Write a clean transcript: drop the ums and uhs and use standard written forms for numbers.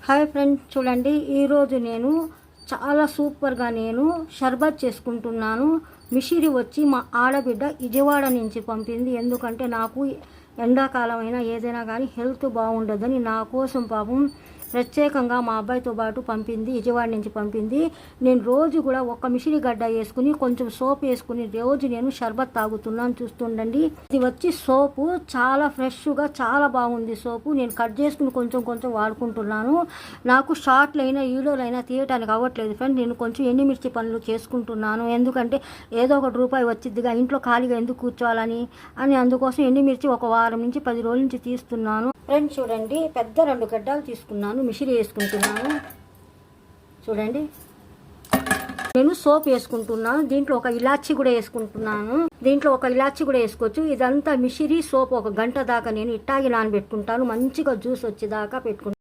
Hi friends, చూడండి ఈరోజు నేను చాలా సూపర్గా షర్బత్ చేసుకుంటున్నాను. మిషిరి వచ్చి మా ఆడబిడ్డ విజయవాడ నుంచి పంపింది. ఎందుకంటే నాకు ఎండాకాలం అయినా ఏదైనా కానీ హెల్త్ బాగుండదని నా కోసం పాపం ప్రత్యేకంగా మా అబ్బాయితో పాటు పంపింది, విజయవాడ నుంచి పంపింది. నేను రోజు కూడా ఒక మిషిరి గడ్డ వేసుకుని కొంచెం సోప్ వేసుకుని రోజు నేను షర్బత్ తాగుతున్నాను. చూస్తుండండి, ఇది వచ్చి సోపు చాలా ఫ్రెష్గా చాలా బాగుంది. సోపు నేను కట్ చేసుకుని కొంచెం కొంచెం వాడుకుంటున్నాను. నాకు షార్ట్లు అయినా వీడియోలు అయినా తీయటానికి అవ్వట్లేదు ఫ్రెండ్. నేను కొంచెం ఎండుమిర్చి పనులు చేసుకుంటున్నాను. ఎందుకంటే ఏదో ఒక రూపాయి వచ్చిద్దిగా, ఇంట్లో ఖాళీగా ఎందుకు కూర్చోవాలని అందుకోసం ఎండుమిర్చి ఒక వారం నుంచి 10 రోజుల నుంచి తీస్తున్నాను. ఫ్రెండ్ చూడండి, పెద్ద 2 గడ్డలు తీసుకున్నాను, మిషిరి వేసుకుంటున్నాను. చూడండి, నేను సోప్ వేసుకుంటున్నాను. దీంట్లో ఒక ఇలాచి కూడా వేసుకోవచ్చు. ఇదంతా మిషిరి సోప్ 1 గంట దాకా నేను ఇట్టాగి నానబెట్టుకుంటాను. మంచిగా జ్యూస్ వచ్చేదాకా పెట్టుకుంటాను.